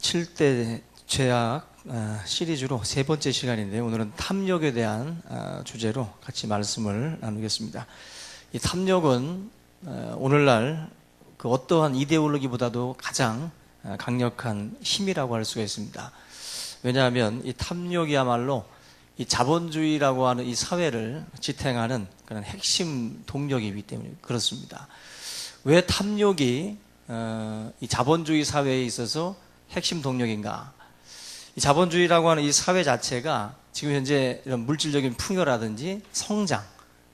7대 죄악 시리즈로 세 번째 시간인데요. 오늘은 탐욕에 대한 주제로 같이 말씀을 나누겠습니다. 이 탐욕은 오늘날 그 어떠한 이데올로기보다도 가장 강력한 힘이라고 할 수가 있습니다. 왜냐하면 이 탐욕이야말로 이 자본주의라고 하는 이 사회를 지탱하는 그런 핵심 동력이기 때문에 그렇습니다. 왜 탐욕이 이 자본주의 사회에 있어서 핵심 동력인가? 이 자본주의라고 하는 이 사회 자체가 지금 현재 이런 물질적인 풍요라든지 성장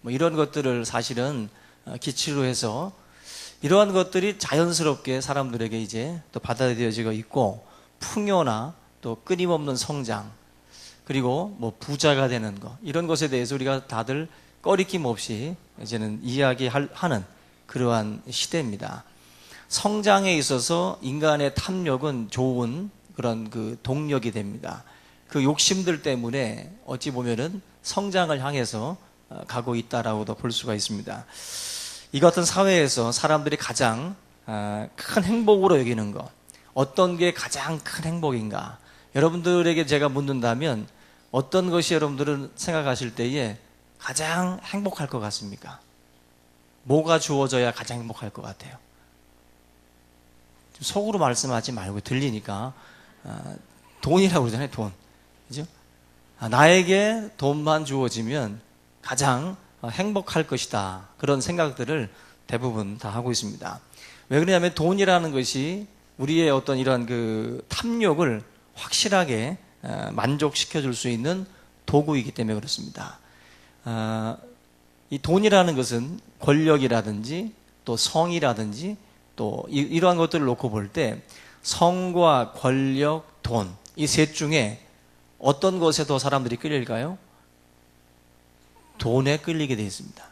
뭐 이런 것들을 사실은 기치로 해서 이러한 것들이 자연스럽게 사람들에게 이제 또 받아들여지고 있고, 풍요나 또 끊임없는 성장, 그리고 뭐 부자가 되는 것, 이런 것에 대해서 우리가 다들 꺼리낌 없이 이제는 이야기하는 그러한 시대입니다. 성장에 있어서 인간의 탐욕은 좋은 그런 그 동력이 됩니다. 그 욕심들 때문에 어찌 보면은 성장을 향해서 가고 있다라고도 볼 수가 있습니다. 이 같은 사회에서 사람들이 가장 큰 행복으로 여기는 것, 어떤 게 가장 큰 행복인가? 여러분들에게 제가 묻는다면 어떤 것이 여러분들은 생각하실 때에 가장 행복할 것 같습니까? 뭐가 주어져야 가장 행복할 것 같아요? 속으로 말씀하지 말고 들리니까 돈이라고 그러잖아요. 돈, 그죠? 나에게 돈만 주어지면 가장 행복할 것이다, 그런 생각들을 대부분 다 하고 있습니다. 왜 그러냐면 돈이라는 것이 우리의 어떤 이런 그 탐욕을 확실하게 만족시켜 줄 수 있는 도구이기 때문에 그렇습니다. 이 돈이라는 것은 권력이라든지 또 성이라든지 또 이러한 것들을 놓고 볼 때 성과 권력, 돈, 이 셋 중에 어떤 것에 더 사람들이 끌릴까요? 돈에 끌리게 되어 있습니다.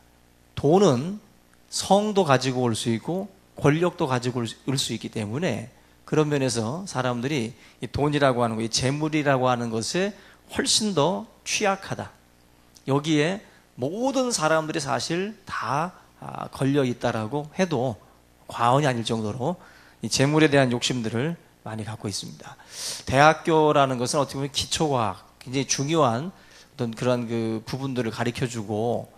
돈은 성도 가지고 올 수 있고 권력도 가지고 올 수 있기 때문에 그런 면에서 사람들이 이 돈이라고 하는 것, 이 재물이라고 하는 것에 훨씬 더 취약하다. 여기에 모든 사람들이 사실 다 걸려 있다라고 해도 과언이 아닐 정도로 이 재물에 대한 욕심들을 많이 갖고 있습니다. 대학교라는 것은 어떻게 보면 기초과학, 굉장히 중요한 어떤 그런 그 부분들을 가르쳐주고,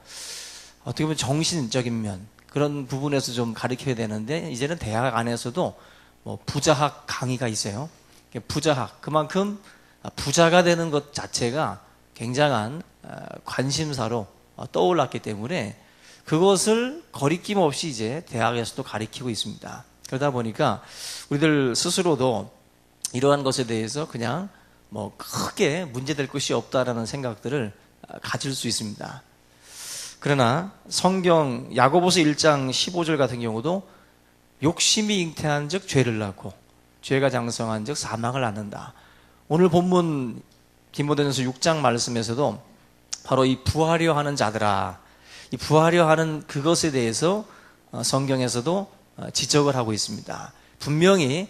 어떻게 보면 정신적인 면, 그런 부분에서 좀 가르쳐야 되는데, 이제는 대학 안에서도 뭐 부자학 강의가 있어요. 부자학, 그만큼 부자가 되는 것 자체가 굉장한 관심사로 떠올랐기 때문에 그것을 거리낌 없이 이제 대학에서도 가르치고 있습니다. 그러다 보니까 우리들 스스로도 이러한 것에 대해서 그냥 뭐 크게 문제될 것이 없다라는 생각들을 가질 수 있습니다. 그러나 성경 야고보서 1장 15절 같은 경우도 욕심이 잉태한 즉 죄를 낳고 죄가 장성한 즉 사망을 낳는다. 오늘 본문 디모데전서 6장 말씀에서도 바로 이 부하려 하는 자들아, 이 부하려 하는 그것에 대해서 성경에서도 지적을 하고 있습니다. 분명히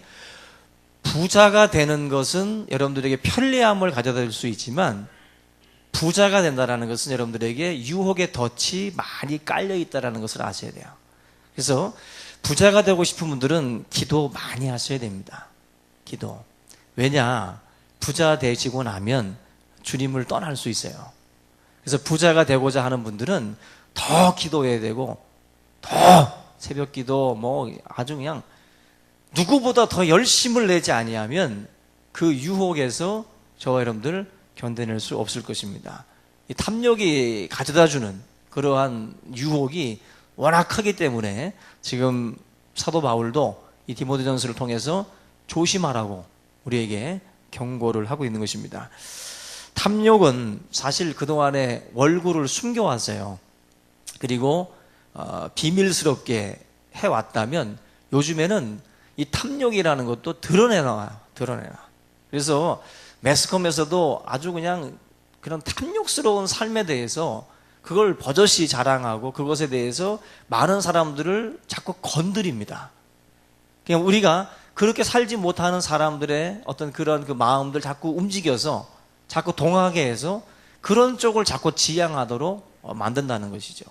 부자가 되는 것은 여러분들에게 편리함을 가져다 줄 수 있지만, 부자가 된다는 것은 여러분들에게 유혹의 덫이 많이 깔려 있다는 것을 아셔야 돼요. 그래서 부자가 되고 싶은 분들은 기도 많이 하셔야 됩니다. 기도. 왜냐? 부자 되시고 나면 주님을 떠날 수 있어요. 그래서 부자가 되고자 하는 분들은 더 기도해야 되고, 더 새벽 기도 뭐 아주 그냥 누구보다 더 열심을 내지 아니하면 그 유혹에서 저와 여러분들 견뎌낼 수 없을 것입니다. 이 탐욕이 가져다주는 그러한 유혹이 워낙 크기 때문에 지금 사도 바울도 이 디모데전서를 통해서 조심하라고 우리에게 경고를 하고 있는 것입니다. 탐욕은 사실 그동안에 월구를 숨겨왔어요. 그리고 비밀스럽게 해왔다면 요즘에는 이 탐욕이라는 것도 드러내놔요. 그래서 매스컴에서도 아주 그냥 그런 탐욕스러운 삶에 대해서 그걸 버젓이 자랑하고 그것에 대해서 많은 사람들을 자꾸 건드립니다. 그냥 우리가 그렇게 살지 못하는 사람들의 어떤 그런 그 마음들 자꾸 움직여서 자꾸 동하게 해서 그런 쪽을 자꾸 지향하도록 만든다는 것이죠.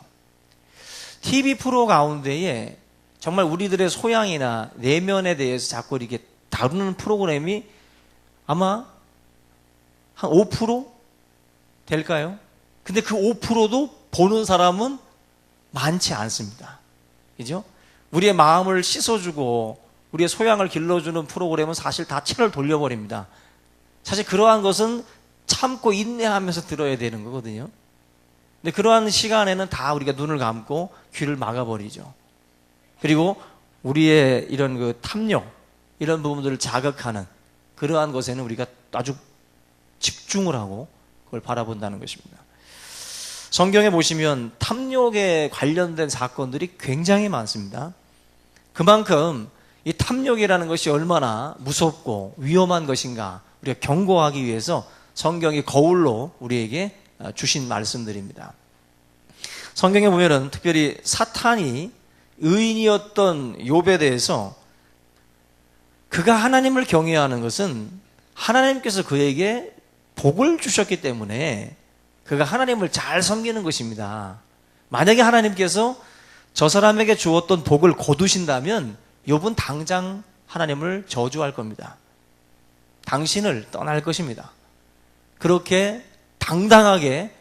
TV 프로 가운데에 정말 우리들의 소양이나 내면에 대해서 자꾸 이렇게 다루는 프로그램이 아마 한 5% 될까요? 근데 그 5%도 보는 사람은 많지 않습니다. 그죠? 우리의 마음을 씻어주고 우리의 소양을 길러주는 프로그램은 사실 다 채널 돌려버립니다. 사실 그러한 것은 참고 인내하면서 들어야 되는 거거든요. 근데 그러한 시간에는 다 우리가 눈을 감고 귀를 막아버리죠. 그리고 우리의 이런 그 탐욕, 이런 부분들을 자극하는 그러한 것에는 우리가 아주 집중을 하고 그걸 바라본다는 것입니다. 성경에 보시면 탐욕에 관련된 사건들이 굉장히 많습니다. 그만큼 이 탐욕이라는 것이 얼마나 무섭고 위험한 것인가 우리가 경고하기 위해서 성경이 거울로 우리에게 주신 말씀들입니다. 성경에 보면은 특별히 사탄이 의인이었던 욥에 대해서 그가 하나님을 경외하는 것은 하나님께서 그에게 복을 주셨기 때문에 그가 하나님을 잘 섬기는 것입니다. 만약에 하나님께서 저 사람에게 주었던 복을 거두신다면 욥은 당장 하나님을 저주할 겁니다. 당신을 떠날 것입니다. 그렇게 당당하게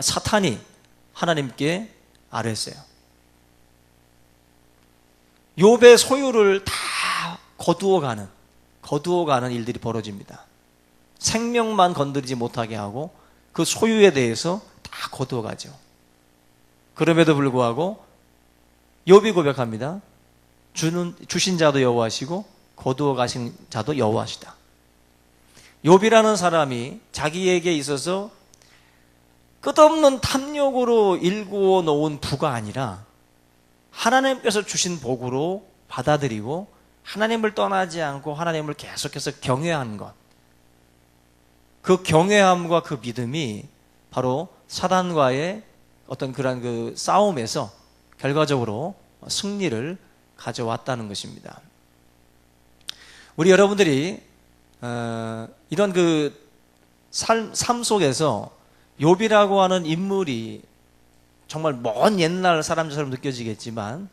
사탄이 하나님께 아뢰었어요. 욥의 소유를 다 거두어가는 일들이 벌어집니다. 생명만 건드리지 못하게 하고 그 소유에 대해서 다 거두어가죠. 그럼에도 불구하고 욥이 고백합니다. 주신 자도 여호와시고 거두어 가신 자도 여호와시다. 욥이라는 사람이 자기에게 있어서 끝없는 탐욕으로 일구어 놓은 부가 아니라 하나님께서 주신 복으로 받아들이고 하나님을 떠나지 않고 하나님을 계속해서 경외하는 것, 그 경외함과 그 믿음이 바로 사단과의 어떤 그런 그 싸움에서 결과적으로 승리를 가져왔다는 것입니다. 우리 여러분들이 이런 그 삶 속에서 욥이라고 하는 인물이 정말 먼 옛날 사람처럼 느껴지겠지만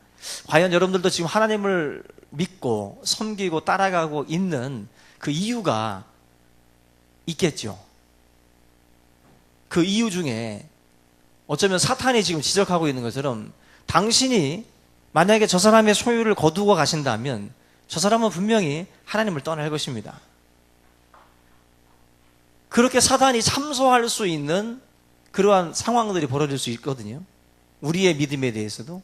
과연 여러분들도 지금 하나님을 믿고 섬기고 따라가고 있는 그 이유가 있겠죠. 그 이유 중에 어쩌면 사탄이 지금 지적하고 있는 것처럼 당신이 만약에 저 사람의 소유를 거두고 가신다면 저 사람은 분명히 하나님을 떠날 것입니다. 그렇게 사단이 참소할 수 있는 그러한 상황들이 벌어질 수 있거든요. 우리의 믿음에 대해서도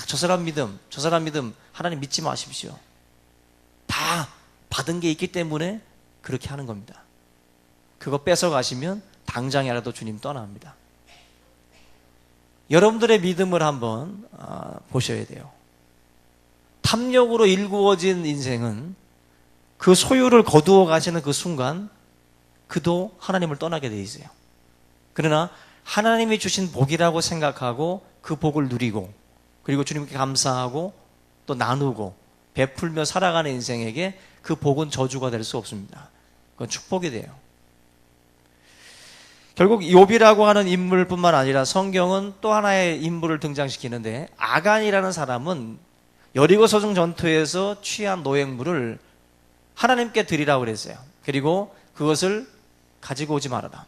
저 사람 믿음 하나님 믿지 마십시오. 다 받은 게 있기 때문에 그렇게 하는 겁니다. 그거 뺏어가시면 당장이라도 주님 떠납니다. 여러분들의 믿음을 한번 보셔야 돼요. 탐욕으로 일구어진 인생은 그 소유를 거두어 가시는 그 순간 그도 하나님을 떠나게 돼 있어요. 그러나 하나님이 주신 복이라고 생각하고 그 복을 누리고 그리고 주님께 감사하고 또 나누고 베풀며 살아가는 인생에게 그 복은 저주가 될 수 없습니다. 그건 축복이 돼요. 결국 욥이라고 하는 인물뿐만 아니라 성경은 또 하나의 인물을 등장시키는데 아간이라는 사람은 여리고 서중 전투에서 취한 노획물을 하나님께 드리라고 그랬어요. 그리고 그것을 가지고 오지 말아라.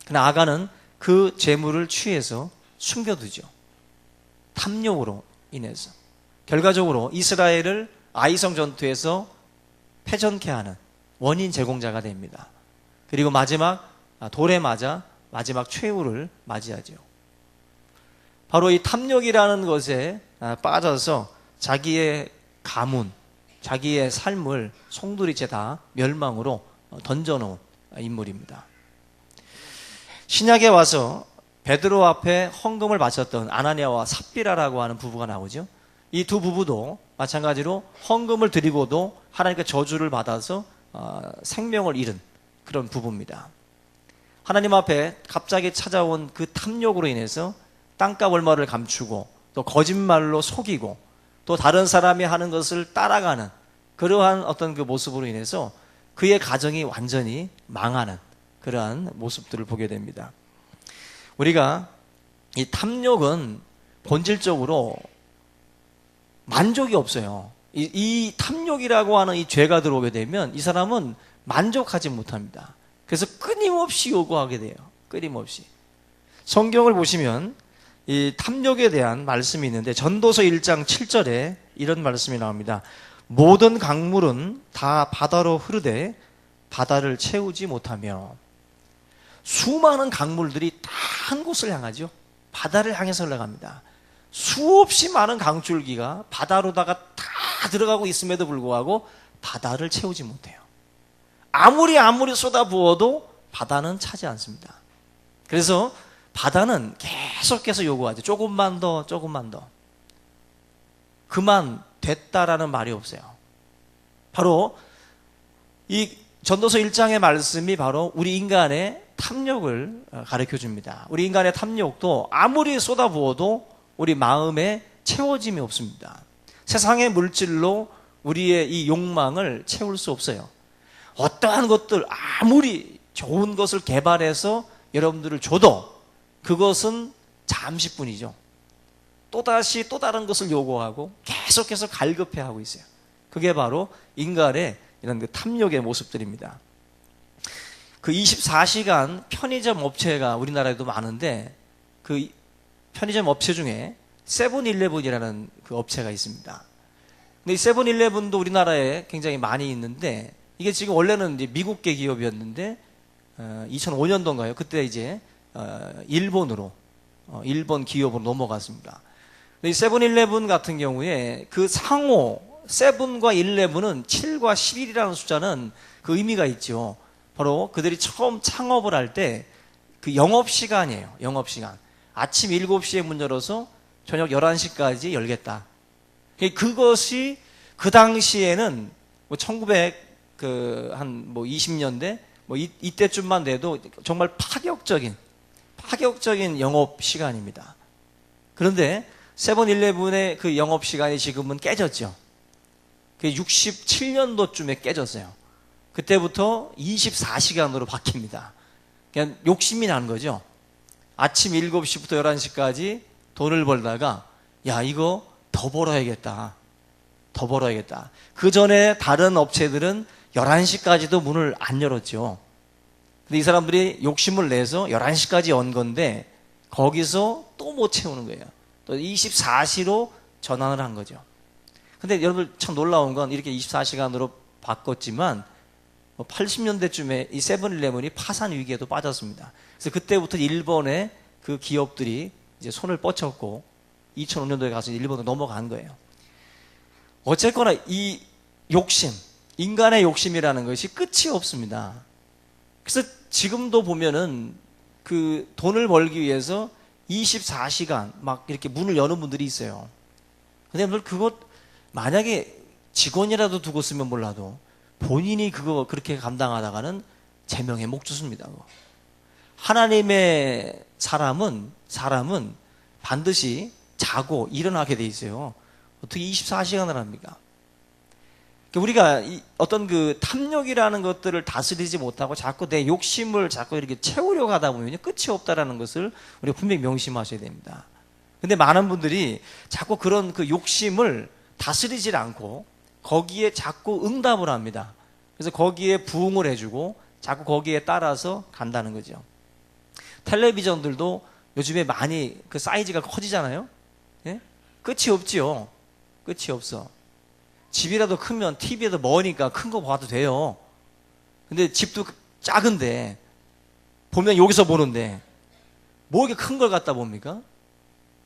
그러나 아간은 그 재물을 취해서 숨겨두죠. 탐욕으로 인해서. 결과적으로 이스라엘을 아이성 전투에서 패전케 하는 원인 제공자가 됩니다. 그리고 마지막 돌에 맞아 마지막 최후를 맞이하죠. 바로 이 탐욕이라는 것에 빠져서 자기의 가문, 자기의 삶을 송두리째 다 멸망으로 던져놓은 인물입니다. 신약에 와서 베드로 앞에 헌금을 바쳤던 아나니아와 삽비라라고 하는 부부가 나오죠. 이 두 부부도 마찬가지로 헌금을 드리고도 하나님께 저주를 받아서 생명을 잃은 그런 부부입니다. 하나님 앞에 갑자기 찾아온 그 탐욕으로 인해서 땅값 얼마를 감추고 또 거짓말로 속이고 또 다른 사람이 하는 것을 따라가는 그러한 어떤 그 모습으로 인해서 그의 가정이 완전히 망하는 그러한 모습들을 보게 됩니다. 우리가 이 탐욕은 본질적으로 만족이 없어요. 이 탐욕이라고 하는 이 죄가 들어오게 되면 이 사람은 만족하지 못합니다. 그래서 끊임없이 요구하게 돼요. 끊임없이. 성경을 보시면 이 탐욕에 대한 말씀이 있는데 전도서 1장 7절에 이런 말씀이 나옵니다. 모든 강물은 다 바다로 흐르되 바다를 채우지 못하며. 수많은 강물들이 다 한 곳을 향하죠. 바다를 향해서 흘러갑니다. 수없이 많은 강줄기가 바다로다가 다 들어가고 있음에도 불구하고 바다를 채우지 못해요. 아무리 쏟아부어도 바다는 차지 않습니다. 그래서 바다는 계속해서 요구하죠. 조금만 더, 조금만 더. 그만 됐다라는 말이 없어요. 바로 이 전도서 1장의 말씀이 바로 우리 인간의 탐욕을 가르쳐 줍니다. 우리 인간의 탐욕도 아무리 쏟아부어도 우리 마음에 채워짐이 없습니다. 세상의 물질로 우리의 이 욕망을 채울 수 없어요. 어떠한 것들, 아무리 좋은 것을 개발해서 여러분들을 줘도 그것은 잠시뿐이죠. 또다시 또 다른 것을 요구하고 계속해서 갈급해하고 있어요. 그게 바로 인간의 이런 그 탐욕의 모습들입니다. 그 24시간 편의점 업체가 우리나라에도 많은데 그 편의점 업체 중에 세븐일레븐이라는 그 업체가 있습니다. 근데 이 세븐일레븐도 우리나라에 굉장히 많이 있는데 이게 지금 원래는 이제 미국계 기업이었는데 2005년도인가요? 그때 이제 일본으로 일본 기업으로 넘어갔습니다. 근데 이 세븐일레븐 같은 경우에 그 상호 세븐과 일레븐은 7과 11이라는 숫자는 그 의미가 있죠. 바로 그들이 처음 창업을 할 때 그 영업시간이에요. 영업시간. 아침 7시에 문 열어서 저녁 11시까지 열겠다. 그것이 그 당시에는 뭐 20년대 이때쯤만 돼도 정말 파격적인 영업 시간입니다. 그런데 세븐일레븐의 그 영업 시간이 지금은 깨졌죠. 그 67년도쯤에 깨졌어요. 그때부터 24시간으로 바뀝니다. 그냥 욕심이 난 거죠. 아침 7시부터 11시까지 돈을 벌다가 야 이거 더 벌어야겠다. 그 전에 다른 업체들은 11시까지도 문을 안 열었죠. 근데 이 사람들이 욕심을 내서 11시까지 연 건데 거기서 또 못 채우는 거예요. 또 24시로 전환을 한 거죠. 근데 여러분들 참 놀라운 건 이렇게 24시간으로 바꿨지만 80년대쯤에 이 세븐일레븐이 파산 위기에도 빠졌습니다. 그래서 그때부터 일본의 그 기업들이 이제 손을 뻗쳤고 2005년도에 가서 일본으로 넘어간 거예요. 어쨌거나 이 욕심, 인간의 욕심이라는 것이 끝이 없습니다. 그래서 지금도 보면은 그 돈을 벌기 위해서 24시간 막 이렇게 문을 여는 분들이 있어요. 근데 그것 만약에 직원이라도 두고 쓰면 몰라도 본인이 그거 그렇게 감당하다가는 제명의 목주습니다. 하나님의 사람은 반드시 자고 일어나게 돼 있어요. 어떻게 24시간을 합니까? 우리가 어떤 그 탐욕이라는 것들을 다스리지 못하고 자꾸 내 욕심을 자꾸 이렇게 채우려고 하다 보면 끝이 없다라는 것을 우리가 분명히 명심하셔야 됩니다. 근데 많은 분들이 자꾸 그런 그 욕심을 다스리질 않고 거기에 자꾸 응답을 합니다. 그래서 거기에 부응을 해주고 자꾸 거기에 따라서 간다는 거죠. 텔레비전들도 요즘에 많이 그 사이즈가 커지잖아요. 예? 끝이 없지요. 끝이 없어. 집이라도 크면 TV에도 머니까 큰 거 봐도 돼요. 근데 집도 작은데 보면 여기서 보는데 뭐 이렇게 큰 걸 갖다 봅니까?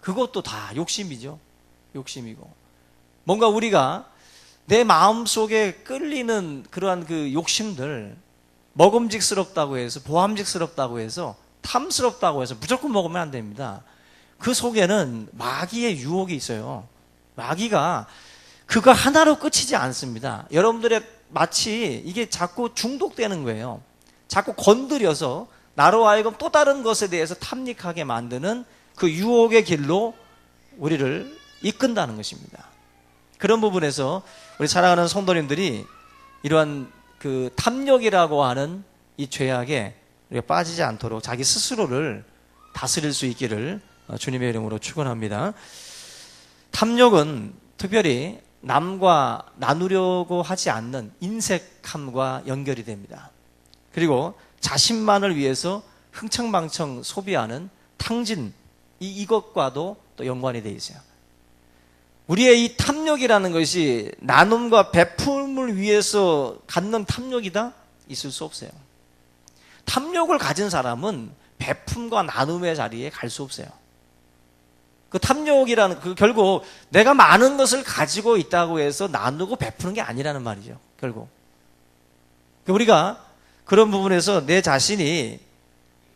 그것도 다 욕심이죠. 욕심이고. 뭔가 우리가 내 마음속에 끌리는 그러한 그 욕심들, 먹음직스럽다고 해서, 보암직스럽다고 해서, 탐스럽다고 해서 무조건 먹으면 안 됩니다. 그 속에는 마귀의 유혹이 있어요. 마귀가 그거 하나로 끝이지 않습니다. 여러분들의 마치 이게 자꾸 중독되는 거예요. 자꾸 건드려서 나로 하여금 또 다른 것에 대해서 탐닉하게 만드는 그 유혹의 길로 우리를 이끈다는 것입니다. 그런 부분에서 우리 사랑하는 성도님들이 이러한 그 탐욕이라고 하는 이 죄악에 우리가 빠지지 않도록 자기 스스로를 다스릴 수 있기를 주님의 이름으로 축원합니다. 탐욕은 특별히 남과 나누려고 하지 않는 인색함과 연결이 됩니다. 그리고 자신만을 위해서 흥청망청 소비하는 탕진, 이것과도 또 연관이 되어 있어요. 우리의 이 탐욕이라는 것이 나눔과 베품을 위해서 갖는 탐욕이다? 있을 수 없어요. 탐욕을 가진 사람은 베품과 나눔의 자리에 갈 수 없어요. 그 탐욕이라는, 결국 내가 많은 것을 가지고 있다고 해서 나누고 베푸는 게 아니라는 말이죠. 결국. 우리가 그런 부분에서 내 자신이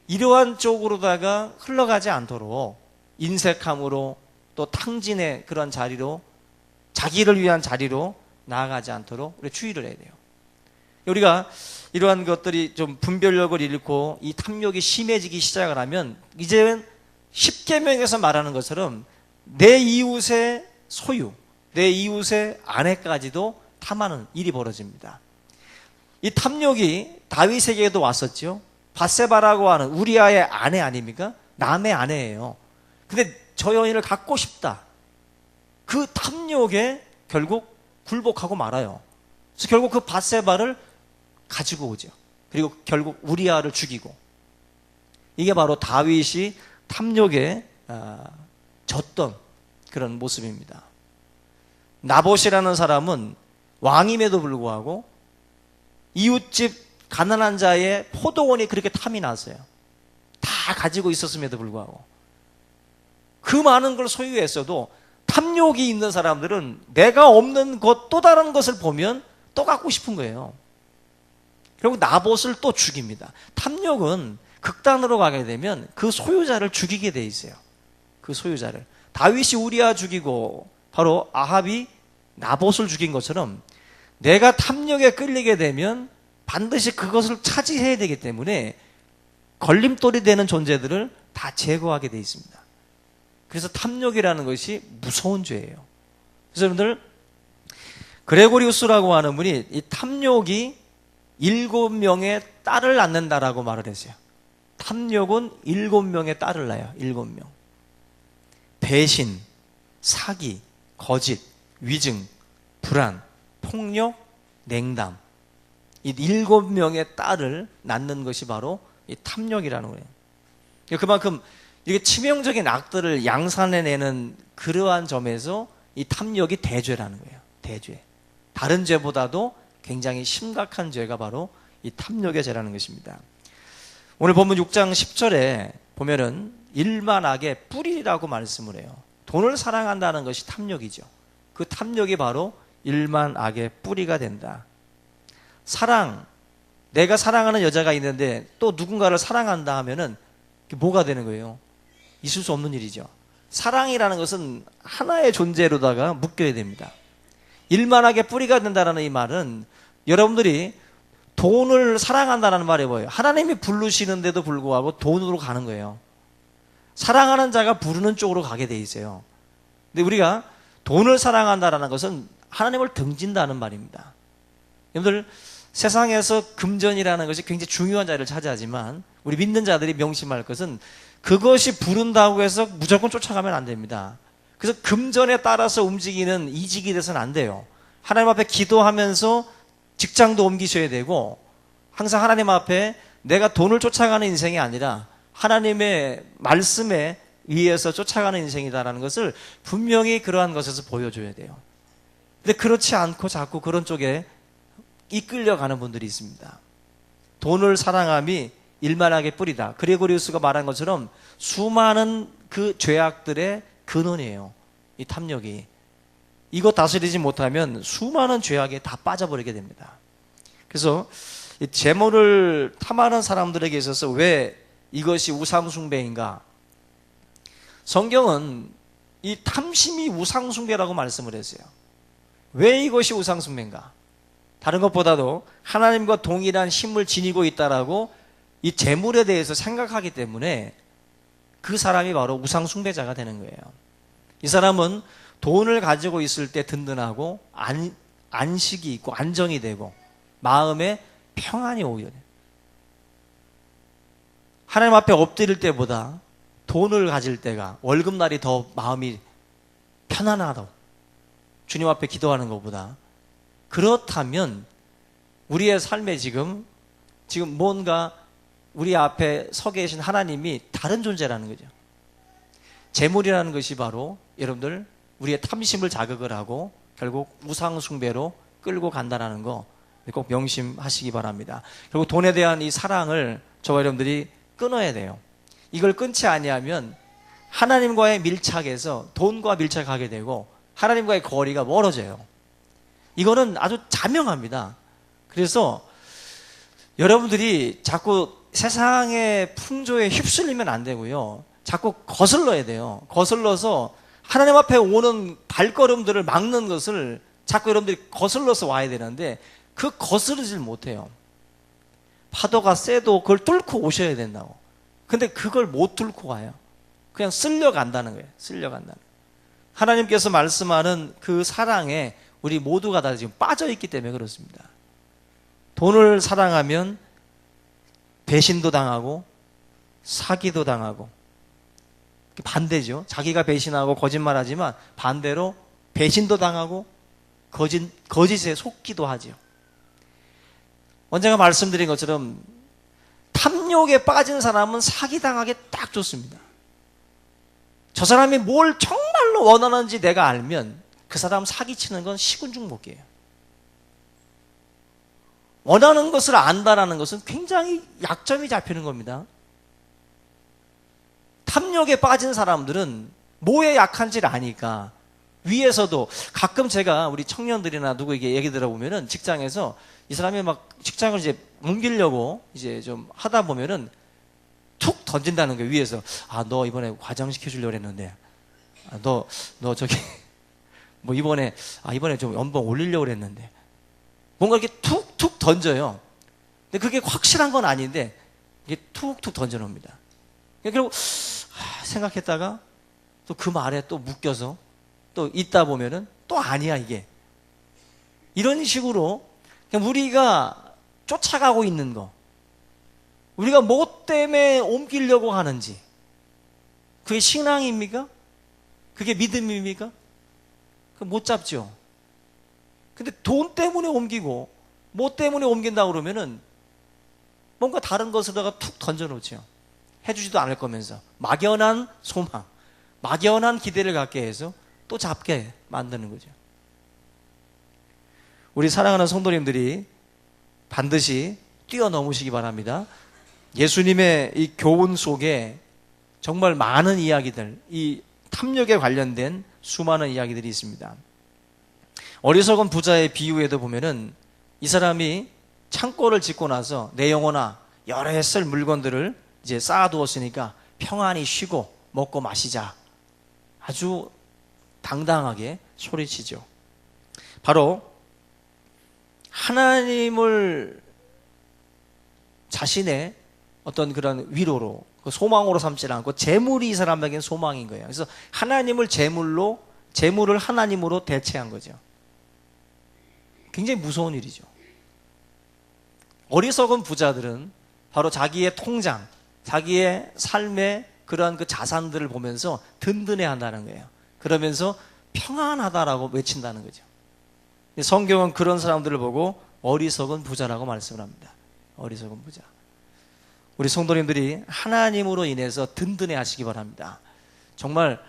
이러한 쪽으로다가 흘러가지 않도록 인색함으로 또 탕진의 그런 자리로, 자기를 위한 자리로 나아가지 않도록 우리 주의를 해야 돼요. 우리가 이러한 것들이 좀 분별력을 잃고 이 탐욕이 심해지기 시작을 하면 이제는 십계명에서 말하는 것처럼 내 이웃의 소유, 내 이웃의 아내까지도 탐하는 일이 벌어집니다. 이 탐욕이 다윗에게도 왔었죠. 밧세바라고 하는 우리아의 아내 아닙니까? 남의 아내예요. 근데 저 여인을 갖고 싶다. 그 탐욕에 결국 굴복하고 말아요. 그래서 결국 그 밧세바를 가지고 오죠. 그리고 결국 우리아를 죽이고. 이게 바로 다윗이 탐욕에 졌던 그런 모습입니다. 나봇이라는 사람은 왕임에도 불구하고 이웃집 가난한 자의 포도원이 그렇게 탐이 났어요. 다 가지고 있었음에도 불구하고. 그 많은 걸 소유했어도 탐욕이 있는 사람들은 내가 없는 것, 또 다른 것을 보면 또 갖고 싶은 거예요. 결국 나봇을 또 죽입니다. 탐욕은 극단으로 가게 되면 그 소유자를 죽이게 돼 있어요. 그 소유자를. 다윗이 우리아 죽이고 바로 아합이 나봇을 죽인 것처럼 내가 탐욕에 끌리게 되면 반드시 그것을 차지해야 되기 때문에 걸림돌이 되는 존재들을 다 제거하게 돼 있습니다. 그래서 탐욕이라는 것이 무서운 죄예요. 그래서 여러분들, 그레고리우스라고 하는 분이 이 탐욕이 7명의 딸을 낳는다라고 말을 했어요. 탐욕은 7명의 딸을 낳아요. 7명. 배신, 사기, 거짓, 위증, 불안, 폭력, 냉담. 이 7명의 딸을 낳는 것이 바로 이 탐욕이라는 거예요. 그만큼 이게 치명적인 악들을 양산해내는 그러한 점에서 이 탐욕이 대죄라는 거예요. 대죄. 다른 죄보다도 굉장히 심각한 죄가 바로 이 탐욕의 죄라는 것입니다. 오늘 본문 6장 10절에 보면은 일만 악의 뿌리라고 말씀을 해요. 돈을 사랑한다는 것이 탐욕이죠. 그 탐욕이 바로 일만 악의 뿌리가 된다. 사랑, 내가 사랑하는 여자가 있는데 또 누군가를 사랑한다 하면은 뭐가 되는 거예요? 있을 수 없는 일이죠. 사랑이라는 것은 하나의 존재로다가 묶여야 됩니다. 일만하게 뿌리가 된다는 이 말은 여러분들이 돈을 사랑한다는 말이 뭐예요? 하나님이 부르시는데도 불구하고 돈으로 가는 거예요. 사랑하는 자가 부르는 쪽으로 가게 돼 있어요. 근데 우리가 돈을 사랑한다는 것은 하나님을 등진다는 말입니다. 여러분들, 세상에서 금전이라는 것이 굉장히 중요한 자리를 차지하지만 우리 믿는 자들이 명심할 것은 그것이 부른다고 해서 무조건 쫓아가면 안 됩니다. 그래서 금전에 따라서 움직이는 이직이 돼서는 안 돼요. 하나님 앞에 기도하면서 직장도 옮기셔야 되고 항상 하나님 앞에 내가 돈을 쫓아가는 인생이 아니라 하나님의 말씀에 의해서 쫓아가는 인생이다라는 것을 분명히 그러한 것에서 보여줘야 돼요. 근데 그렇지 않고 자꾸 그런 쪽에 이끌려가는 분들이 있습니다. 돈을 사랑함이 일만하게 뿌리다. 그레고리우스가 말한 것처럼 수많은 그 죄악들의 근원이에요. 이 탐욕이. 이거 다스리지 못하면 수많은 죄악에 다 빠져버리게 됩니다. 그래서 이 재물을 탐하는 사람들에게 있어서 왜 이것이 우상숭배인가? 성경은 이 탐심이 우상숭배라고 말씀을 했어요. 왜 이것이 우상숭배인가? 다른 것보다도 하나님과 동일한 힘을 지니고 있다라고 이 재물에 대해서 생각하기 때문에 그 사람이 바로 우상숭배자가 되는 거예요. 이 사람은 돈을 가지고 있을 때 든든하고 안식이 있고 안정이 되고 마음에 평안이 오게 돼요. 하나님 앞에 엎드릴 때보다 돈을 가질 때가 월급날이 더 마음이 편안하다고 주님 앞에 기도하는 것보다. 그렇다면 우리의 삶에 지금 뭔가 우리 앞에 서 계신 하나님이 다른 존재라는 거죠. 재물이라는 것이 바로 여러분들 우리의 탐심을 자극을 하고 결국 우상 숭배로 끌고 간다는 거 꼭 명심하시기 바랍니다. 결국 돈에 대한 이 사랑을 저와 여러분들이 끊어야 돼요. 이걸 끊지 아니하면 하나님과의 밀착에서 돈과 밀착하게 되고 하나님과의 거리가 멀어져요. 이거는 아주 자명합니다. 그래서 여러분들이 자꾸 세상의 풍조에 휩쓸리면 안 되고요. 자꾸 거슬러야 돼요. 거슬러서 하나님 앞에 오는 발걸음들을 막는 것을 자꾸 여러분들이 거슬러서 와야 되는데 그 거스르질 못해요. 파도가 세도 그걸 뚫고 오셔야 된다고. 근데 그걸 못 뚫고 와요. 그냥 쓸려간다는 거예요. 쓸려간다는 거예요. 하나님께서 말씀하는 그 사랑에 우리 모두가 다 지금 빠져 있기 때문에 그렇습니다. 돈을 사랑하면 배신도 당하고 사기도 당하고 반대죠. 자기가 배신하고 거짓말하지만 반대로 배신도 당하고 거짓에 속기도 하죠. 언젠가 말씀드린 것처럼 탐욕에 빠진 사람은 사기당하기 딱 좋습니다. 저 사람이 뭘 정말로 원하는지 내가 알면 그 사람 사기치는 건 시군중목이에요. 원하는 것을 안다라는 것은 굉장히 약점이 잡히는 겁니다. 탐욕에 빠진 사람들은 뭐에 약한지를 아니까 위에서도 가끔 제가 우리 청년들이나 누구에게 얘기 들어보면은 직장에서 이 사람이 막 직장을 이제 옮기려고 이제 좀 하다 보면은 툭 던진다는 거예요. 위에서 너 이번에 과장 시켜주려고 했는데 너 저기 뭐 이번에 좀 연봉 올리려고 했는데 뭔가 이렇게 툭툭 던져요. 근데 그게 확실한 건 아닌데 이게 툭툭 던져놓습니다. 그리고 생각했다가 또 그 말에 또 묶여서 또 있다 보면은 또 아니야 이게. 이런 식으로 그냥 우리가 쫓아가고 있는 거, 우리가 뭐 때문에 옮기려고 하는지, 그게 신앙입니까? 그게 믿음입니까? 그거 못 잡죠. 근데 돈 때문에 옮기고 뭐 때문에 옮긴다 그러면은 뭔가 다른 것에다가 툭 던져놓죠. 해주지도 않을 거면서 막연한 소망, 막연한 기대를 갖게 해서 또 잡게 만드는 거죠. 우리 사랑하는 성도님들이 반드시 뛰어넘으시기 바랍니다. 예수님의 이 교훈 속에 정말 많은 이야기들, 이 탐욕에 관련된 수많은 이야기들이 있습니다. 어리석은 부자의 비유에도 보면은 이 사람이 창고를 짓고 나서 내 영혼아 여러 해 쓸 물건들을 이제 쌓아두었으니까 평안히 쉬고 먹고 마시자. 아주 당당하게 소리치죠. 바로 하나님을 자신의 어떤 그런 위로로, 소망으로 삼지 않고 재물이 이 사람에게는 소망인 거예요. 그래서 하나님을 재물을 하나님으로 대체한 거죠. 굉장히 무서운 일이죠. 어리석은 부자들은 바로 자기의 통장, 자기의 삶의 그러한 그 자산들을 보면서 든든해 한다는 거예요. 그러면서 평안하다라고 외친다는 거죠. 성경은 그런 사람들을 보고 어리석은 부자라고 말씀을 합니다. 어리석은 부자. 우리 성도님들이 하나님으로 인해서 든든해 하시기 바랍니다. 정말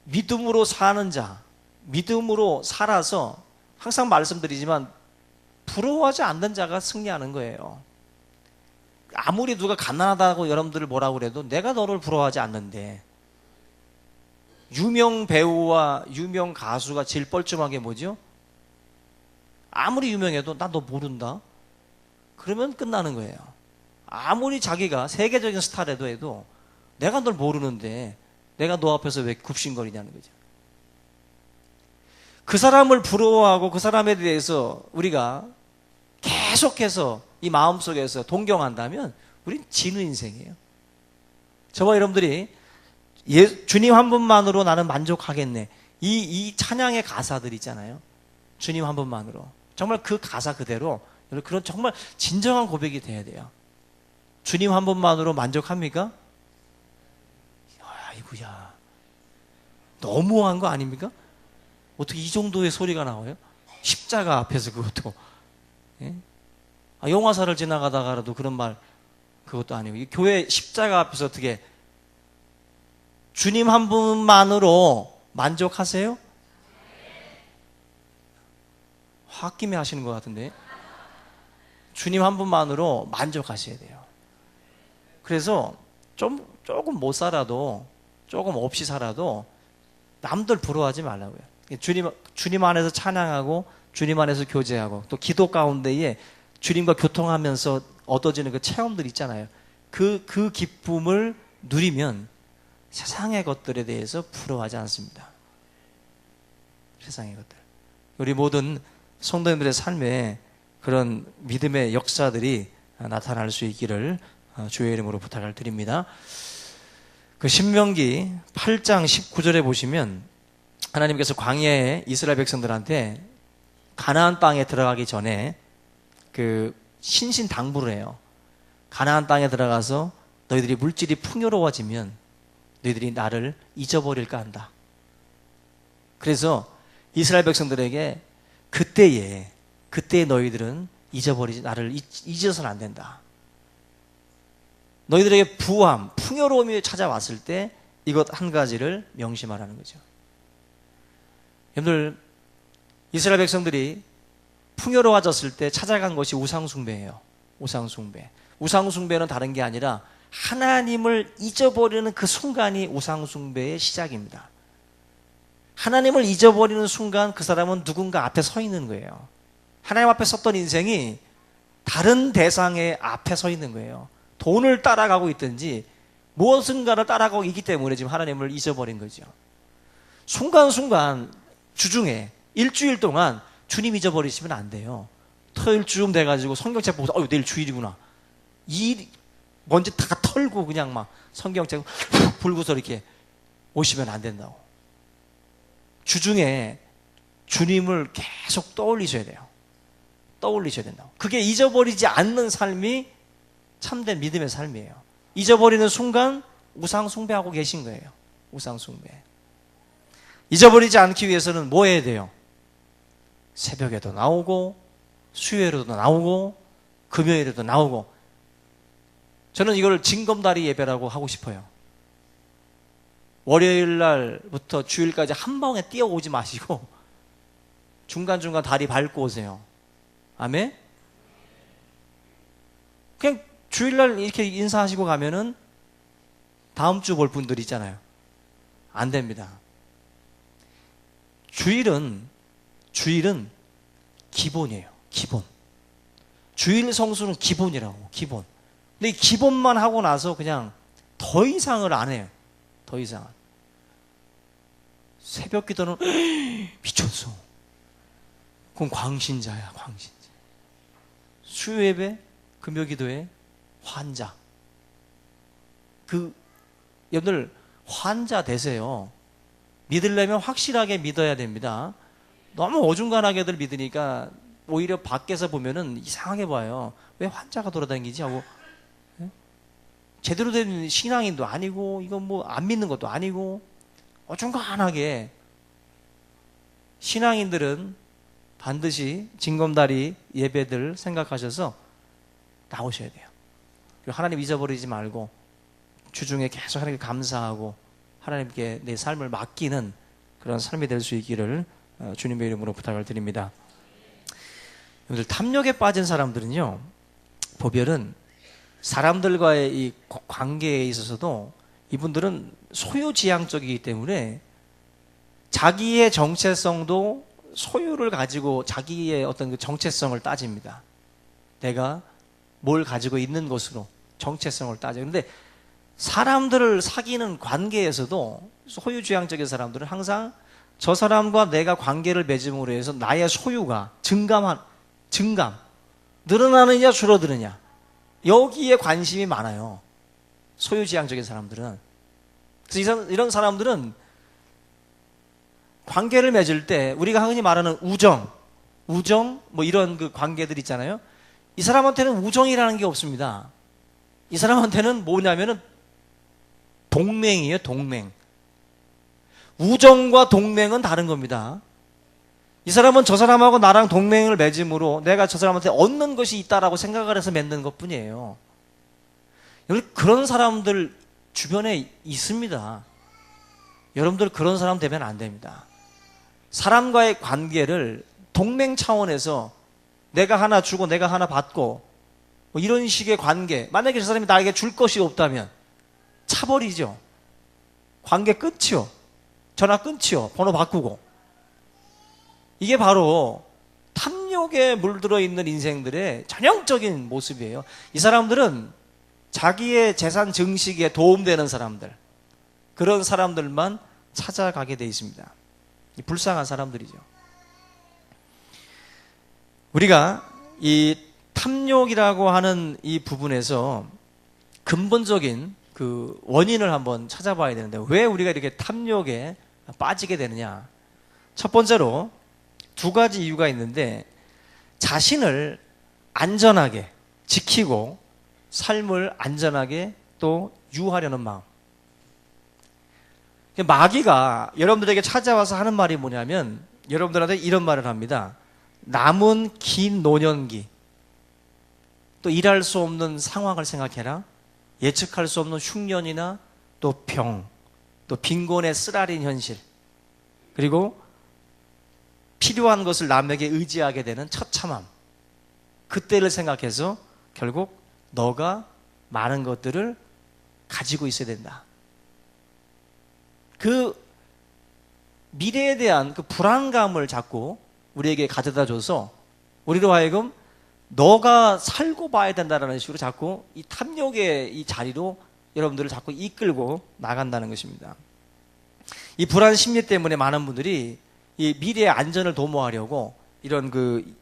믿음으로 사는 자, 믿음으로 살아서 항상 말씀드리지만 부러워하지 않는 자가 승리하는 거예요. 아무리 누가 가난하다고 여러분들을 뭐라고 그래도 내가 너를 부러워하지 않는데, 유명 배우와 유명 가수가 제일 뻘쭘한 게 뭐죠? 아무리 유명해도 나 너 모른다? 그러면 끝나는 거예요. 아무리 자기가 세계적인 스타라도 해도 내가 널 모르는데 내가 너 앞에서 왜 굽신거리냐는 거죠. 그 사람을 부러워하고 그 사람에 대해서 우리가 계속해서 이 마음속에서 동경한다면 우린 지는 인생이에요. 저와 여러분들이 주님 한 분만으로 나는 만족하겠네. 이 찬양의 가사들 있잖아요. 주님 한 분만으로. 정말 그 가사 그대로 그런 정말 진정한 고백이 돼야 돼요. 주님 한 분만으로 만족합니까? 아이고야. 너무한 거 아닙니까? 어떻게 이 정도의 소리가 나와요? 십자가 앞에서 그것도. 예? 영화사를 지나가다가라도 그런 말, 그것도 아니고. 이 교회 십자가 앞에서 어떻게, 주님 한 분만으로 만족하세요? 홧김에 하시는 것 같은데. 주님 한 분만으로 만족하셔야 돼요. 그래서 조금 못 살아도, 조금 없이 살아도 남들 부러워하지 말라고요. 주님 안에서 찬양하고 주님 안에서 교제하고 또 기도 가운데에 주님과 교통하면서 얻어지는 그 체험들 있잖아요. 그 기쁨을 누리면 세상의 것들에 대해서 부러워하지 않습니다. 세상의 것들. 우리 모든 성도님들의 삶에 그런 믿음의 역사들이 나타날 수 있기를 주의 이름으로 부탁을 드립니다. 그 신명기 8장 19절에 보시면 하나님께서 광야에 이스라엘 백성들한테 가나안 땅에 들어가기 전에 그 신신당부를 해요. 가나안 땅에 들어가서 너희들이 물질이 풍요로워지면 너희들이 나를 잊어버릴까 한다. 그래서 이스라엘 백성들에게 그때에 너희들은 잊어버리지, 나를 잊어서는 안 된다. 너희들에게 부함, 풍요로움이 찾아왔을 때 이것 한 가지를 명심하라는 거죠. 여러분들, 이스라엘 백성들이 풍요로워졌을 때 찾아간 것이 우상숭배예요. 우상숭배. 우상숭배는 다른 게 아니라 하나님을 잊어버리는 그 순간이 우상숭배의 시작입니다. 하나님을 잊어버리는 순간 그 사람은 누군가 앞에 서 있는 거예요. 하나님 앞에 섰던 인생이 다른 대상의 앞에 서 있는 거예요. 돈을 따라가고 있든지 무엇인가를 따라가고 있기 때문에 지금 하나님을 잊어버린 거죠. 순간순간 주중에 일주일 동안 주님 잊어버리시면 안 돼요. 토요일쯤 돼가지고 성경책 보고서 내일 주일이구나. 먼지 다 털고 그냥 막 성경책 훅 불고서 이렇게 오시면 안 된다고. 주중에 주님을 계속 떠올리셔야 돼요. 떠올리셔야 된다고. 그게 잊어버리지 않는 삶이 참된 믿음의 삶이에요. 잊어버리는 순간 우상 숭배하고 계신 거예요. 우상 숭배. 잊어버리지 않기 위해서는 뭐 해야 돼요? 새벽에도 나오고 수요일에도 나오고 금요일에도 나오고. 저는 이걸 징검다리 예배라고 하고 싶어요. 월요일 날부터 주일까지 한 방에 뛰어오지 마시고 중간중간 다리 밟고 오세요. 아멘? 그냥 주일날 이렇게 인사하시고 가면은 다음 주 볼 분들 있잖아요. 안 됩니다. 주일은 기본이에요. 기본. 주일 성수는 기본이라고. 기본. 근데 이 기본만 하고 나서 그냥 더 이상을 안 해요. 더 이상. 새벽 기도는 미쳤어. 그건 광신자야. 광신자. 수요 예배, 금요 기도에 환자. 여러분들 환자 되세요. 믿으려면 확실하게 믿어야 됩니다. 너무 어중간하게들 믿으니까 오히려 밖에서 보면은 이상하게 봐요. 왜 환자가 돌아다니지 하고. 제대로 된 신앙인도 아니고 이건 뭐 안 믿는 것도 아니고 어중간하게. 신앙인들은 반드시 징검다리 예배들 생각하셔서 나오셔야 돼요. 그리고 하나님 잊어버리지 말고 주중에 계속 하나님께 감사하고 하나님께 내 삶을 맡기는 그런 삶이 될 수 있기를 주님의 이름으로 부탁을 드립니다. 여러분들, 탐욕에 빠진 사람들은요, 보별은 사람들과의 이 관계에 있어서도 이분들은 소유지향적이기 때문에 자기의 정체성도 소유를 가지고 자기의 어떤 그 정체성을 따집니다. 내가 뭘 가지고 있는 것으로 정체성을 따져. 그런데 사람들을 사귀는 관계에서도 소유지향적인 사람들은 항상 저 사람과 내가 관계를 맺음으로 해서 나의 소유가 증감, 늘어나느냐 줄어드느냐, 여기에 관심이 많아요. 소유지향적인 사람들은. 그래서 이런 사람들은 관계를 맺을 때 우리가 흔히 말하는 우정 뭐 이런 그 관계들 있잖아요. 이 사람한테는 우정이라는 게 없습니다. 이 사람한테는 뭐냐면은 동맹이에요. 동맹. 우정과 동맹은 다른 겁니다. 이 사람은 저 사람하고 나랑 동맹을 맺음으로 내가 저 사람한테 얻는 것이 있다라고 생각을 해서 맺는 것뿐이에요. 여러분, 그런 사람들 주변에 있습니다. 여러분들 그런 사람 되면 안 됩니다. 사람과의 관계를 동맹 차원에서 내가 하나 주고 내가 하나 받고 뭐 이런 식의 관계, 만약에 저 사람이 나에게 줄 것이 없다면 차버리죠. 관계 끊지요. 전화 끊지요. 번호 바꾸고. 이게 바로 탐욕에 물들어 있는 인생들의 전형적인 모습이에요. 이 사람들은 자기의 재산 증식에 도움되는 사람들, 그런 사람들만 찾아가게 돼 있습니다. 불쌍한 사람들이죠. 우리가 이 탐욕이라고 하는 이 부분에서 근본적인 그 원인을 한번 찾아봐야 되는데, 왜 우리가 이렇게 탐욕에 빠지게 되느냐? 첫 번째로 두 가지 이유가 있는데, 자신을 안전하게 지키고 삶을 안전하게 또 유하려는 마음. 마귀가 여러분들에게 찾아와서 하는 말이 뭐냐면, 여러분들한테 이런 말을 합니다. 남은 긴 노년기, 또 일할 수 없는 상황을 생각해라. 예측할 수 없는 흉년이나 또 병, 또 빈곤의 쓰라린 현실, 그리고 필요한 것을 남에게 의지하게 되는 처참함, 그때를 생각해서 결국 너가 많은 것들을 가지고 있어야 된다. 그 미래에 대한 그 불안감을 자꾸 우리에게 가져다 줘서 우리로 하여금 너가 살고 봐야 된다는 식으로 자꾸 이 탐욕의 이 자리로 여러분들을 자꾸 이끌고 나간다는 것입니다. 이 불안 심리 때문에 많은 분들이 이 미래의 안전을 도모하려고 이런 그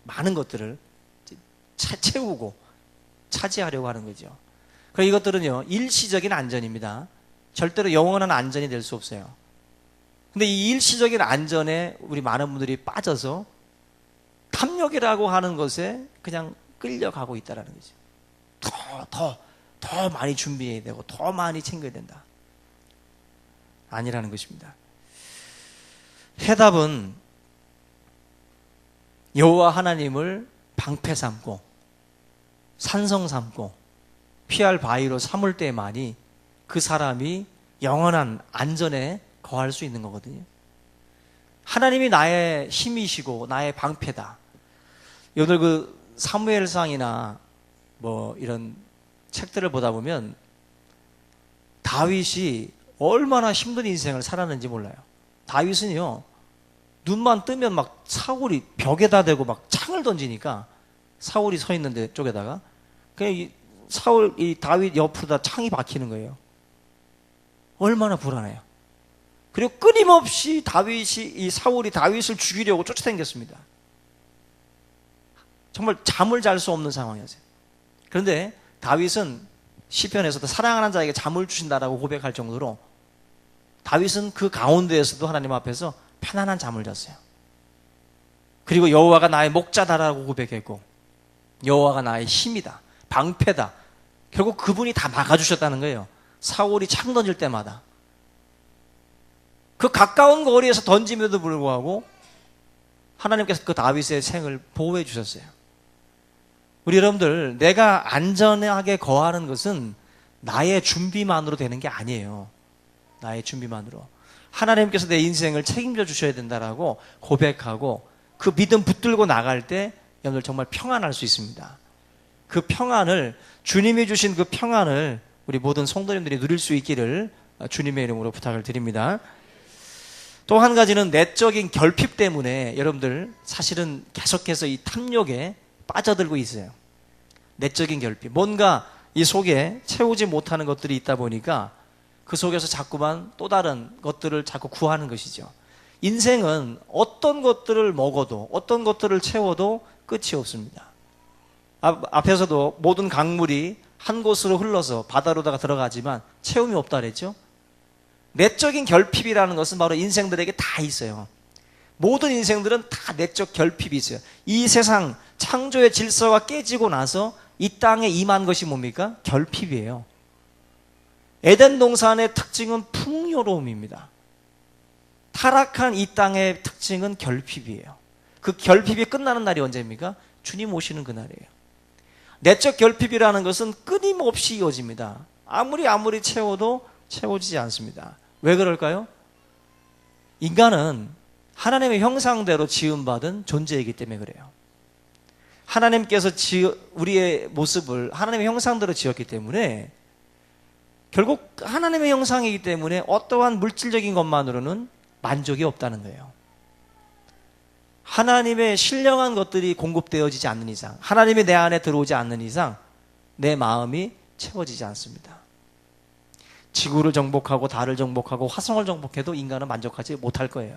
많은 것들을 채우고 차지하려고 하는 거죠. 그럼 이것들은요, 일시적인 안전입니다. 절대로 영원한 안전이 될 수 없어요. 근데 이 일시적인 안전에 우리 많은 분들이 빠져서 탐욕이라고 하는 것에 그냥 끌려가고 있다는 거죠. 더 많이 준비해야 되고 더 많이 챙겨야 된다. 아니라는 것입니다. 해답은 여호와 하나님을 방패 삼고 산성 삼고 피할 바위로 삼을 때만이 그 사람이 영원한 안전에 거할 수 있는 거거든요. 하나님이 나의 힘이시고 나의 방패다. 여러분들 그 사무엘상이나 뭐 이런 책들을 보다 보면 다윗이 얼마나 힘든 인생을 살았는지 몰라요. 다윗은요, 눈만 뜨면 막 사울이 벽에다 대고 막 창을 던지니까 사울이 서 있는 데 쪽에다가 그냥 이 다윗 옆으로다 창이 박히는 거예요. 얼마나 불안해요. 그리고 끊임없이 이 사울이 다윗을 죽이려고 쫓아다녔습니다. 정말 잠을 잘 수 없는 상황이었어요. 그런데 다윗은 시편에서도 사랑하는 자에게 잠을 주신다라고 고백할 정도로 다윗은 그 가운데에서도 하나님 앞에서 편안한 잠을 잤어요. 그리고 여호와가 나의 목자다라고 고백했고, 여호와가 나의 힘이다, 방패다. 결국 그분이 다 막아주셨다는 거예요. 사울이 창 던질 때마다 그 가까운 거리에서 던짐에도 불구하고 하나님께서 그 다윗의 생을 보호해 주셨어요. 우리 여러분들, 내가 안전하게 거하는 것은 나의 준비만으로 되는 게 아니에요. 나의 준비만으로 하나님께서 내 인생을 책임져 주셔야 된다라고 고백하고 그 믿음 붙들고 나갈 때 여러분들 정말 평안할 수 있습니다. 그 평안을, 주님이 주신 그 평안을 우리 모든 성도님들이 누릴 수 있기를 주님의 이름으로 부탁을 드립니다. 또 한 가지는 내적인 결핍 때문에 여러분들 사실은 계속해서 이 탐욕에 빠져들고 있어요. 내적인 결핍, 뭔가 이 속에 채우지 못하는 것들이 있다 보니까 그 속에서 자꾸만 또 다른 것들을 자꾸 구하는 것이죠. 인생은 어떤 것들을 먹어도 어떤 것들을 채워도 끝이 없습니다. 앞에서도 모든 강물이 한 곳으로 흘러서 바다로다가 들어가지만 채움이 없다 그랬죠. 내적인 결핍이라는 것은 바로 인생들에게 다 있어요. 모든 인생들은 다 내적 결핍이 있어요. 이 세상 창조의 질서가 깨지고 나서 이 땅에 임한 것이 뭡니까? 결핍이에요. 에덴 동산의 특징은 풍요로움입니다. 타락한 이 땅의 특징은 결핍이에요. 그 결핍이 끝나는 날이 언제입니까? 주님 오시는 그날이에요. 내적 결핍이라는 것은 끊임없이 이어집니다. 아무리 채워도 채워지지 않습니다. 왜 그럴까요? 인간은 하나님의 형상대로 지음받은 존재이기 때문에 그래요. 하나님께서 우리의 모습을 하나님의 형상대로 지었기 때문에 결국 하나님의 형상이기 때문에 어떠한 물질적인 것만으로는 만족이 없다는 거예요. 하나님의 신령한 것들이 공급되어지지 않는 이상, 하나님이 내 안에 들어오지 않는 이상 내 마음이 채워지지 않습니다. 지구를 정복하고 달을 정복하고 화성을 정복해도 인간은 만족하지 못할 거예요.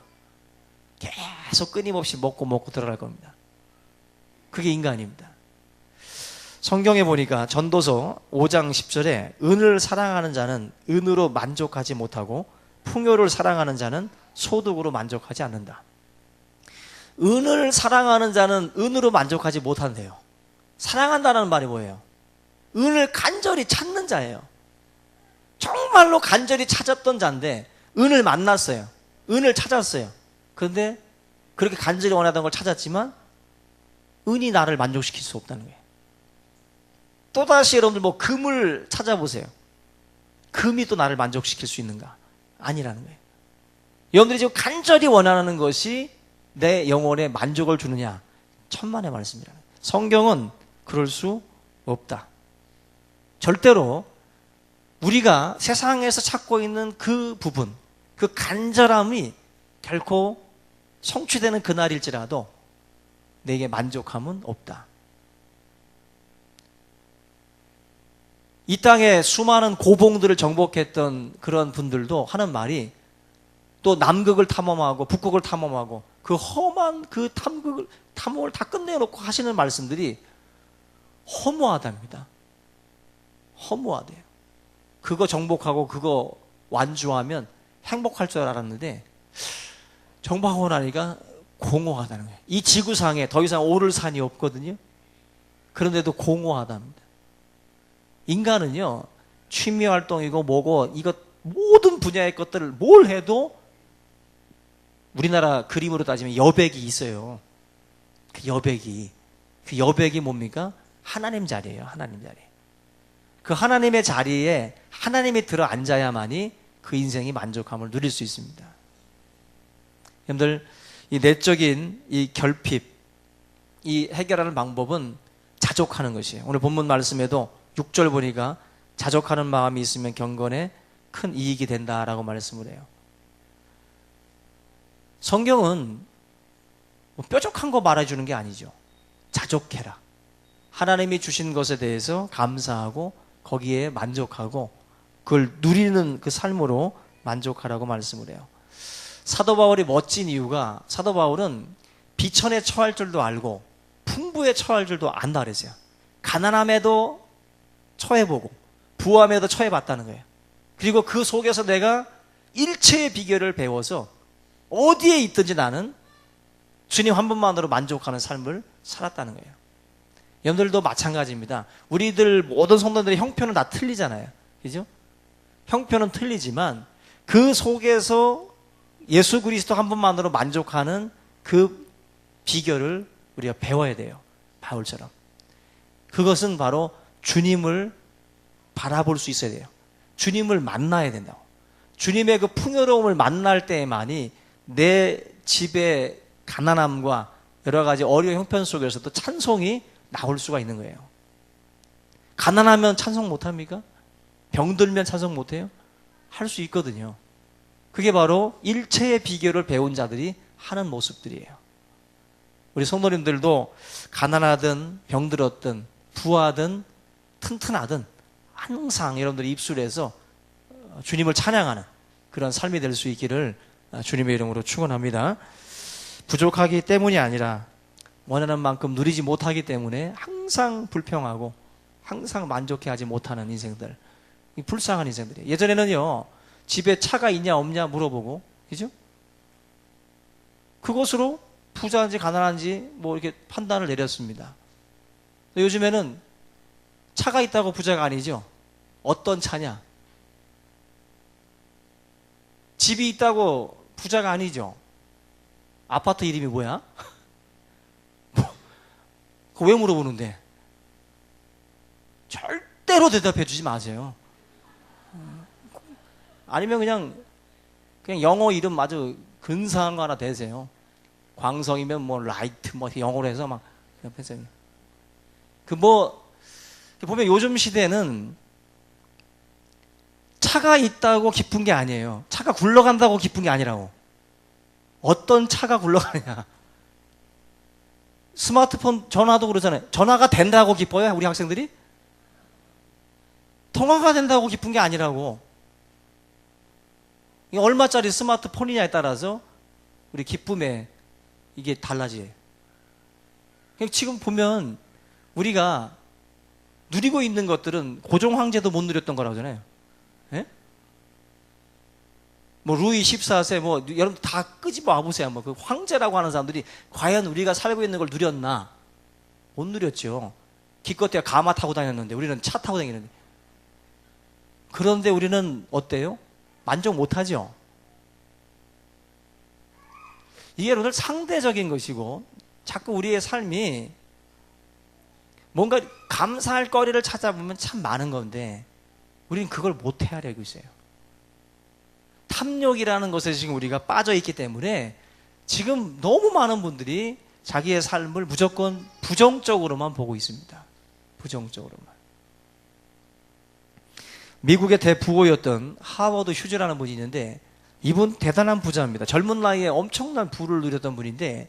계속 끊임없이 먹고 들어갈 겁니다. 그게 인간입니다. 성경에 보니까 전도서 5장 10절에 은을 사랑하는 자는 은으로 만족하지 못하고 풍요를 사랑하는 자는 소득으로 만족하지 않는다. 은을 사랑하는 자는 은으로 만족하지 못한대요. 사랑한다는 말이 뭐예요? 은을 간절히 찾는 자예요. 정말로 간절히 찾았던 자인데 은을 만났어요. 은을 찾았어요. 그런데 그렇게 간절히 원하던 걸 찾았지만 은이 나를 만족시킬 수 없다는 거예요. 또다시 여러분들 뭐 금을 찾아보세요. 금이 또 나를 만족시킬 수 있는가? 아니라는 거예요. 여러분들이 지금 간절히 원하는 것이 내 영혼에 만족을 주느냐? 천만의 말씀이라는 거예요. 성경은 그럴 수 없다. 절대로 우리가 세상에서 찾고 있는 그 부분, 그 간절함이 결코 성취되는 그날일지라도 내게 만족함은 없다. 이 땅에 수많은 고봉들을 정복했던 그런 분들도 하는 말이 또 남극을 탐험하고 북극을 탐험하고 그 험한 그 탐험을 다 끝내놓고 하시는 말씀들이 허무하답니다. 허무하대요. 그거 정복하고 그거 완주하면 행복할 줄 알았는데 정복하고 나니까 공허하다는 거예요. 이 지구상에 더 이상 오를 산이 없거든요. 그런데도 공허하답니다. 인간은요, 취미 활동이고 뭐고 이거 모든 분야의 것들을 뭘 해도 우리나라 그림으로 따지면 여백이 있어요. 그 여백이 뭡니까? 하나님 자리예요. 하나님 자리. 그 하나님의 자리에 하나님이 들어 앉아야만이 그 인생이 만족함을 누릴 수 있습니다. 여러분들, 이 내적인 이 결핍, 이 해결하는 방법은 자족하는 것이에요. 오늘 본문 말씀에도 6절 보니까 자족하는 마음이 있으면 경건에 큰 이익이 된다라고 말씀을 해요. 성경은 뭐 뾰족한 거 말해주는 게 아니죠. 자족해라. 하나님이 주신 것에 대해서 감사하고 거기에 만족하고 그걸 누리는 그 삶으로 만족하라고 말씀을 해요. 사도 바울이 멋진 이유가 사도 바울은 비천에 처할 줄도 알고 풍부에 처할 줄도 안다 그랬어요. 가난함에도 처해보고 부함에도 처해봤다는 거예요. 그리고 그 속에서 내가 일체의 비결을 배워서 어디에 있든지 나는 주님 한 분만으로 만족하는 삶을 살았다는 거예요. 여러분들도 마찬가지입니다. 우리들 모든 성도들의 형편은 다 틀리잖아요. 그죠? 형편은 틀리지만 그 속에서 예수 그리스도 한 분만으로 만족하는 그 비결을 우리가 배워야 돼요. 바울처럼. 그것은 바로 주님을 바라볼 수 있어야 돼요. 주님을 만나야 된다고. 주님의 그 풍요로움을 만날 때에만이 내 집의 가난함과 여러 가지 어려운 형편 속에서도 찬송이 나올 수가 있는 거예요. 가난하면 찬송 못합니까? 병들면 찬송 못해요? 할 수 있거든요. 그게 바로 일체의 비결을 배운 자들이 하는 모습들이에요. 우리 성도님들도 가난하든 병들었든 부하든 튼튼하든 항상 여러분들이 입술에서 주님을 찬양하는 그런 삶이 될 수 있기를 주님의 이름으로 축원합니다. 부족하기 때문이 아니라 원하는 만큼 누리지 못하기 때문에 항상 불평하고 항상 만족해하지 못하는 인생들, 불쌍한 인생들이에요. 예전에는요, 집에 차가 있냐 없냐 물어보고, 그죠? 그것으로 부자인지 가난한지 뭐 이렇게 판단을 내렸습니다. 요즘에는 차가 있다고 부자가 아니죠. 어떤 차냐? 집이 있다고 부자가 아니죠. 아파트 이름이 뭐야? 그거 왜 물어보는데? 절대로 대답해 주지 마세요. 아니면 그냥 영어 이름 아주 근사한 거 하나 대세요. 광성이면 뭐 라이트 뭐 영어로 해서 막 옆에서 보면 요즘 시대는 차가 있다고 기쁜 게 아니에요. 차가 굴러간다고 기쁜 게 아니라고. 어떤 차가 굴러가느냐. 스마트폰 전화도 그러잖아요. 전화가 된다고 기뻐요, 우리 학생들이? 통화가 된다고 기쁜 게 아니라고. 이게 얼마짜리 스마트폰이냐에 따라서 우리 기쁨에 이게 달라져요. 지금 보면 우리가 누리고 있는 것들은 고종 황제도 못 누렸던 거라고 하잖아요. 예? 뭐 루이 14세 여러분 다 끄집어 와보세요. 그 황제라고 하는 사람들이 과연 우리가 살고 있는 걸 누렸나? 못 누렸죠. 기껏해야 가마 타고 다녔는데 우리는 차 타고 다니는데. 그런데 우리는 어때요? 만족 못하죠. 이게 여러분들 상대적인 것이고 자꾸 우리의 삶이 뭔가 감사할 거리를 찾아보면 참 많은 건데 우리는 그걸 못 헤아리고 있어요. 탐욕이라는 것에 지금 우리가 빠져 있기 때문에 지금 너무 많은 분들이 자기의 삶을 무조건 부정적으로만 보고 있습니다. 부정적으로만. 미국의 대부호였던 하워드 휴즈라는 분이 있는데 이분 대단한 부자입니다. 젊은 나이에 엄청난 부를 누렸던 분인데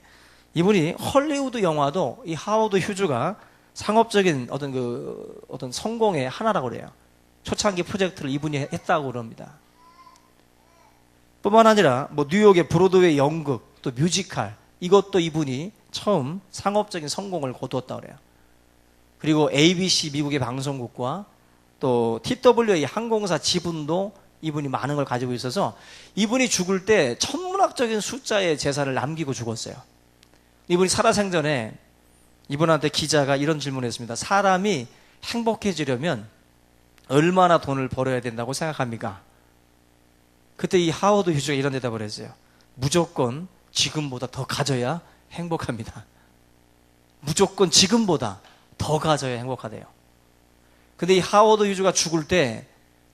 이분이 헐리우드 영화도 이 하워드 휴즈가 상업적인 어떤 성공의 하나라고 그래요. 초창기 프로젝트를 이분이 했다고 그럽니다. 뿐만 아니라 뉴욕의 브로드웨이 연극 또 뮤지컬 이것도 이분이 처음 상업적인 성공을 거두었다고 그래요. 그리고 ABC 미국의 방송국과 또 TWA 항공사 지분도 이분이 많은 걸 가지고 있어서 이분이 죽을 때 천문학적인 숫자의 재산을 남기고 죽었어요. 이분이 살아생전에 이분한테 기자가 이런 질문을 했습니다. 사람이 행복해지려면 얼마나 돈을 벌어야 된다고 생각합니까? 그때 이 하워드 휴즈가 이런 대답을 했어요. 무조건 지금보다 더 가져야 행복합니다. 무조건 지금보다 더 가져야 행복하대요. 근데 이 하워드 휴즈가 죽을 때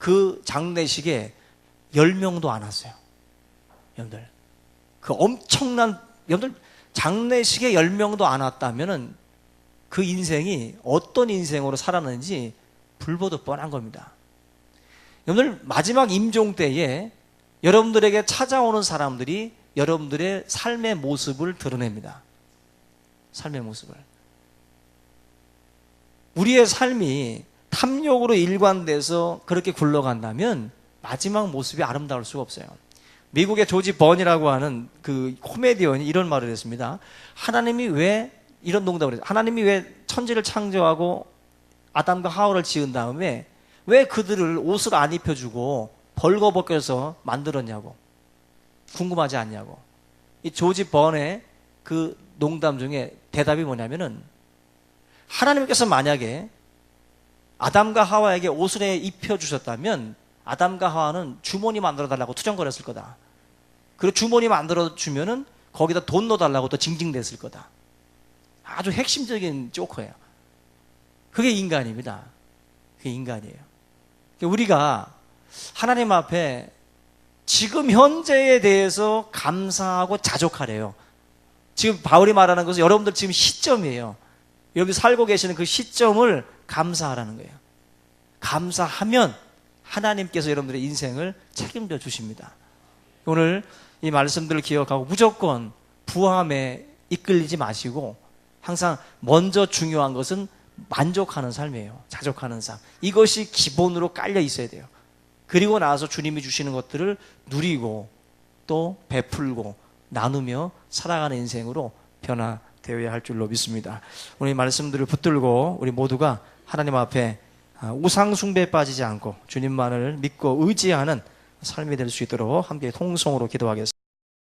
그 장례식에 10명도 안 왔어요. 여러분들. 그 엄청난, 여러분들 장례식에 10명도 안 왔다면은 그 인생이 어떤 인생으로 살았는지 불보듯 뻔한 겁니다. 여러분들 마지막 임종 때에 여러분들에게 찾아오는 사람들이 여러분들의 삶의 모습을 드러냅니다. 삶의 모습을. 우리의 삶이 탐욕으로 일관돼서 그렇게 굴러간다면 마지막 모습이 아름다울 수가 없어요. 미국의 조지 번이라고 하는 그 코미디언이 이런 말을 했습니다. 하나님이 왜 이런 농담을 했어요. 하나님이 왜 천지를 창조하고 아담과 하와를 지은 다음에 왜 그들을 옷을 안 입혀주고 벌거벗겨서 만들었냐고 궁금하지 않냐고. 이 조지 번의 그 농담 중에 대답이 뭐냐면은 하나님께서 만약에 아담과 하와에게 옷을 입혀주셨다면 아담과 하와는 주머니 만들어달라고 투정거렸을 거다. 그리고 주머니 만들어주면은 거기다 돈 넣어달라고 또 징징댔을 거다. 아주 핵심적인 조커예요. 그게 인간입니다. 그게 인간이에요. 우리가 하나님 앞에 지금 현재에 대해서 감사하고 자족하래요. 지금 바울이 말하는 것은 여러분들 지금 시점이에요. 여러분이 살고 계시는 그 시점을 감사하라는 거예요. 감사하면 하나님께서 여러분들의 인생을 책임져 주십니다. 오늘 이 말씀들을 기억하고 무조건 부함에 이끌리지 마시고 항상 먼저 중요한 것은 만족하는 삶이에요. 자족하는 삶. 이것이 기본으로 깔려 있어야 돼요. 그리고 나서 주님이 주시는 것들을 누리고 또 베풀고 나누며 살아가는 인생으로 변화되어야 할 줄로 믿습니다. 오늘 이 말씀들을 붙들고 우리 모두가 하나님 앞에 우상 숭배에 빠지지 않고 주님만을 믿고 의지하는 삶이 될 수 있도록 함께 통성으로 기도하겠습니다.